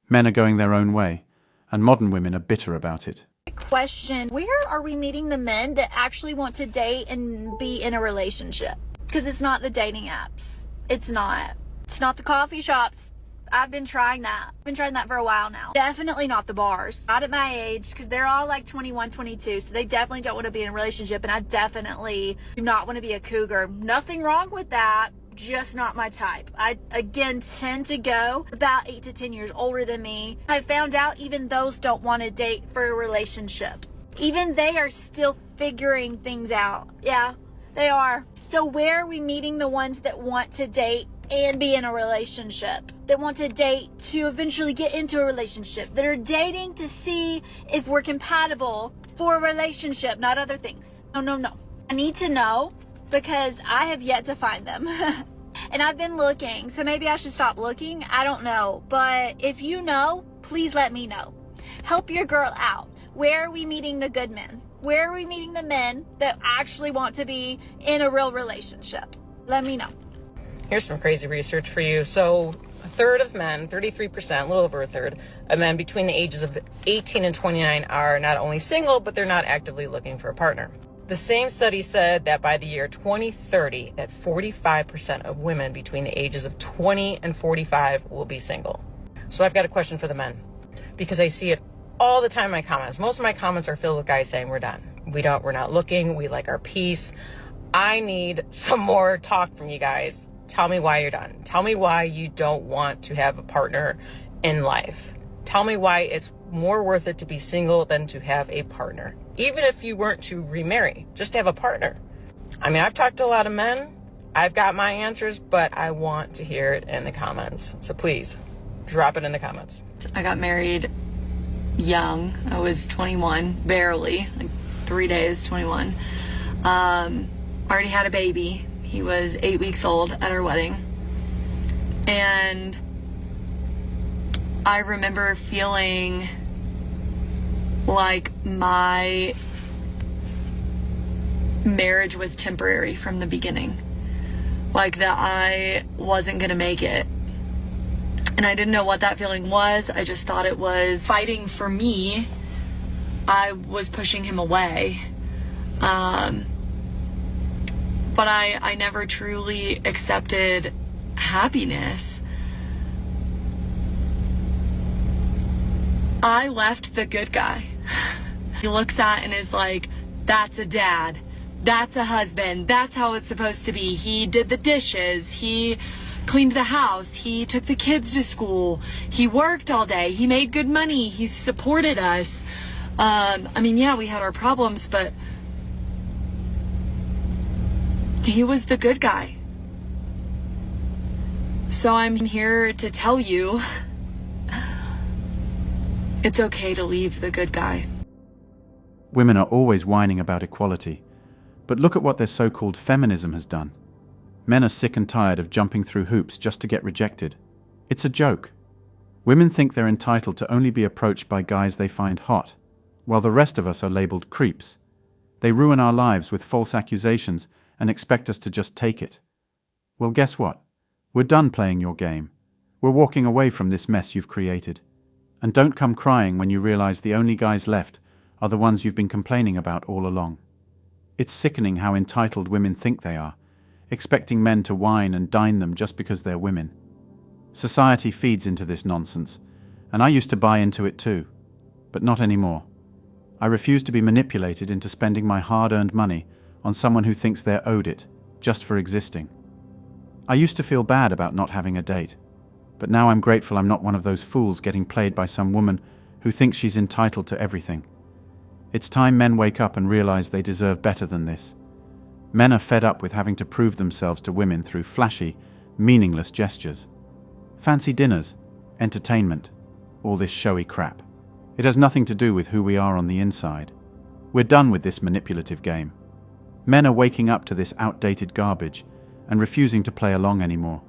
Men are going their own way, and modern women are bitter about it. Question, where are we meeting the men that actually want to date and be in a relationship? Because it's not the dating apps. It's not the coffee shops. I've been trying that. For a while now. Definitely not the bars. Not at my age, because they're all like 21, 22, so they definitely don't want to be in a relationship, and I definitely do not want to be a cougar. Nothing wrong with that, just not my type. I, again, tend to go about 8 to 10 years older than me. I found out even those don't want to date for a relationship. Even they are still figuring things out. Yeah, they are. So where are we meeting the ones that want to date and be in a relationship, that want to date to eventually get into a relationship, that are dating to see if we're compatible for a relationship, not other things? No. I need to know, because I have yet to find them. And I've been looking, so maybe I should stop looking. I don't know. But if you know, please let me know. Help your girl out. Where are we meeting the good men? Where are we meeting the men that actually want to be in a real relationship? Let me know. Here's some crazy research for you. So a third of men, 33%, a little over a third of men between the ages of 18 and 29 are not only single, but they're not actively looking for a partner. The same study said that by the year 2030, that 45% of women between the ages of 20 and 45 will be single. So I've got a question for the men, because I see it all the time in my comments. Most of my comments are filled with guys saying we're done. We're not looking. We like our peace. I need some more talk from you guys. Tell me why you're done. Tell me why you don't want to have a partner in life. Tell me why it's more worth it to be single than to have a partner. Even if you weren't to remarry, just to have a partner. I mean, I've talked to a lot of men. I've got my answers, but I want to hear it in the comments. So please, drop it in the comments. I got married young. I was 21, barely, like 3 days, 21. Already had a baby. He was 8 weeks old at our wedding. And I remember feeling like my marriage was temporary from the beginning. Like that I wasn't gonna make it. And I didn't know what that feeling was. I just thought it was fighting for me. I was pushing him away. But I never truly accepted happiness. I left the good guy. He looks at and is like, that's a dad. That's a husband. That's how it's supposed to be. He did the dishes. He cleaned the house. He took the kids to school. He worked all day. He made good money. He supported us. I mean, yeah, we had our problems, but he was the good guy. So I'm here to tell you, it's okay to leave the good guy. Women are always whining about equality, but look at what their so-called feminism has done. Men are sick and tired of jumping through hoops just to get rejected. It's a joke. Women think they're entitled to only be approached by guys they find hot, while the rest of us are labeled creeps. They ruin our lives with false accusations and expect us to just take it. Well, guess what? We're done playing your game. We're walking away from this mess you've created. And don't come crying when you realize the only guys left are the ones you've been complaining about all along. It's sickening how entitled women think they are, expecting men to wine and dine them just because they're women. Society feeds into this nonsense, and I used to buy into it too, but not anymore. I refuse to be manipulated into spending my hard-earned money on someone who thinks they're owed it just for existing. I used to feel bad about not having a date, but now I'm grateful I'm not one of those fools getting played by some woman who thinks she's entitled to everything. It's time men wake up and realize they deserve better than this. Men are fed up with having to prove themselves to women through flashy, meaningless gestures. Fancy dinners, entertainment, all this showy crap. It has nothing to do with who we are on the inside. We're done with this manipulative game. Men are waking up to this outdated garbage and refusing to play along anymore.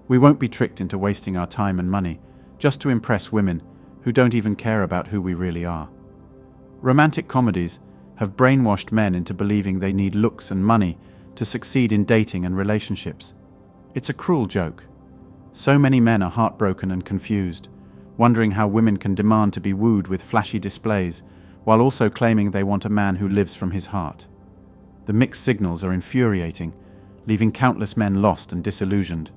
We won't be tricked into wasting our time and money just to impress women who don't even care about who we really are. Romantic comedies have brainwashed men into believing they need looks and money to succeed in dating and relationships. It's a cruel joke. So many men are heartbroken and confused, wondering how women can demand to be wooed with flashy displays while also claiming they want a man who lives from his heart. The mixed signals are infuriating, leaving countless men lost and disillusioned.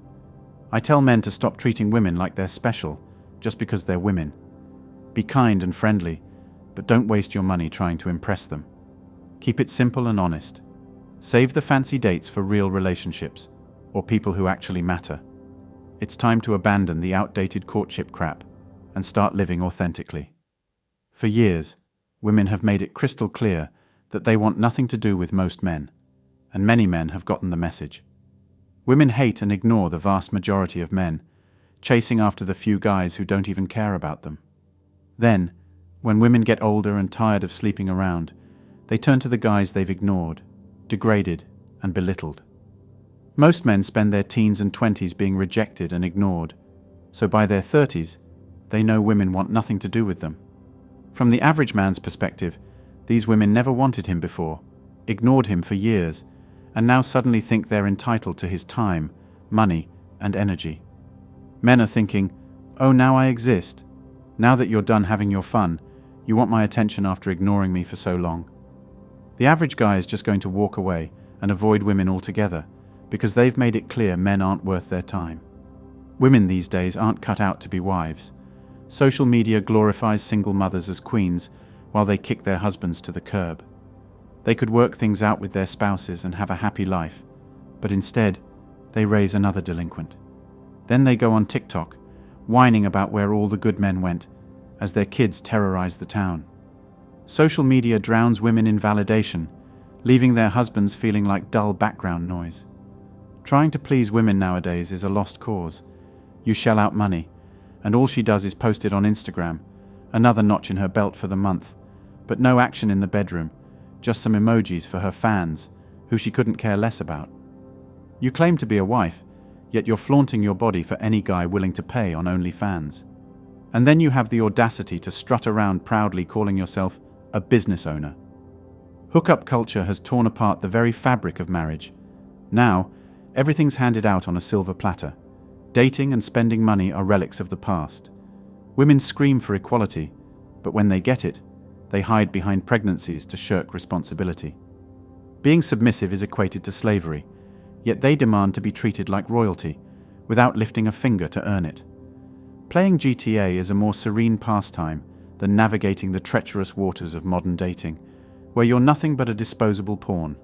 I tell men to stop treating women like they're special just because they're women. Be kind and friendly, but don't waste your money trying to impress them. Keep it simple and honest. Save the fancy dates for real relationships, or people who actually matter. It's time to abandon the outdated courtship crap and start living authentically. For years, women have made it crystal clear that they want nothing to do with most men, and many men have gotten the message. Women hate and ignore the vast majority of men, chasing after the few guys who don't even care about them. Then, when women get older and tired of sleeping around, they turn to the guys they've ignored, degraded, and belittled. Most men spend their teens and 20s being rejected and ignored, so by their 30s, they know women want nothing to do with them. From the average man's perspective, these women never wanted him before, ignored him for years, and now suddenly think they're entitled to his time, money, and energy. Men are thinking, "Oh, now I exist. Now that you're done having your fun, you want my attention after ignoring me for so long." The average guy is just going to walk away and avoid women altogether because they've made it clear men aren't worth their time. Women these days aren't cut out to be wives. Social media glorifies single mothers as queens while they kick their husbands to the curb. They could work things out with their spouses and have a happy life, but instead, they raise another delinquent. Then they go on TikTok, whining about where all the good men went, as their kids terrorize the town. Social media drowns women in validation, leaving their husbands feeling like dull background noise. Trying to please women nowadays is a lost cause. You shell out money, and all she does is post it on Instagram, another notch in her belt for the month, but no action in the bedroom, just some emojis for her fans, who she couldn't care less about. You claim to be a wife, yet you're flaunting your body for any guy willing to pay on OnlyFans. And then you have the audacity to strut around proudly calling yourself a business owner. Hookup culture has torn apart the very fabric of marriage. Now, everything's handed out on a silver platter. Dating and spending money are relics of the past. Women scream for equality, but when they get it, they hide behind pregnancies to shirk responsibility. Being submissive is equated to slavery, yet they demand to be treated like royalty, without lifting a finger to earn it. Playing GTA is a more serene pastime than navigating the treacherous waters of modern dating, where you're nothing but a disposable pawn.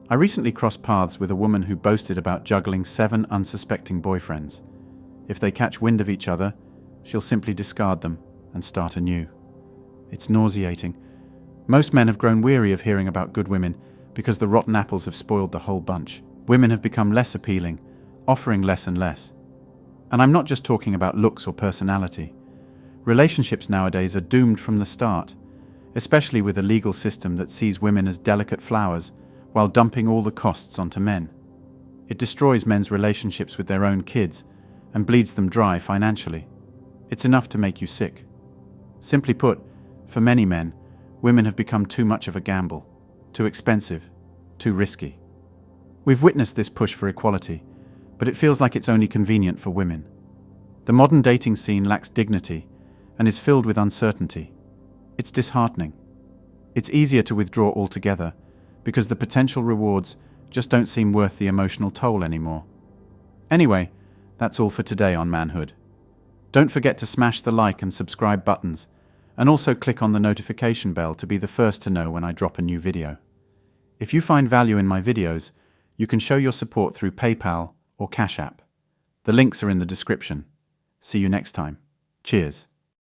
I recently crossed paths with a woman who boasted about juggling 7 unsuspecting boyfriends. If they catch wind of each other, she'll simply discard them and start anew. It's nauseating. Most men have grown weary of hearing about good women because the rotten apples have spoiled the whole bunch. Women have become less appealing, offering less and less. And I'm not just talking about looks or personality. Relationships nowadays are doomed from the start, especially with a legal system that sees women as delicate flowers while dumping all the costs onto men. It destroys men's relationships with their own kids and bleeds them dry financially. It's enough to make you sick. Simply put, for many men, women have become too much of a gamble, too expensive, too risky. We've witnessed this push for equality, but it feels like it's only convenient for women. The modern dating scene lacks dignity and is filled with uncertainty. It's disheartening. It's easier to withdraw altogether because the potential rewards just don't seem worth the emotional toll anymore. Anyway, that's all for today on Manhood. Don't forget to smash the like and subscribe buttons, and also click on the notification bell to be the first to know when I drop a new video. If you find value in my videos, you can show your support through PayPal or Cash App. The links are in the description. See you next time. Cheers.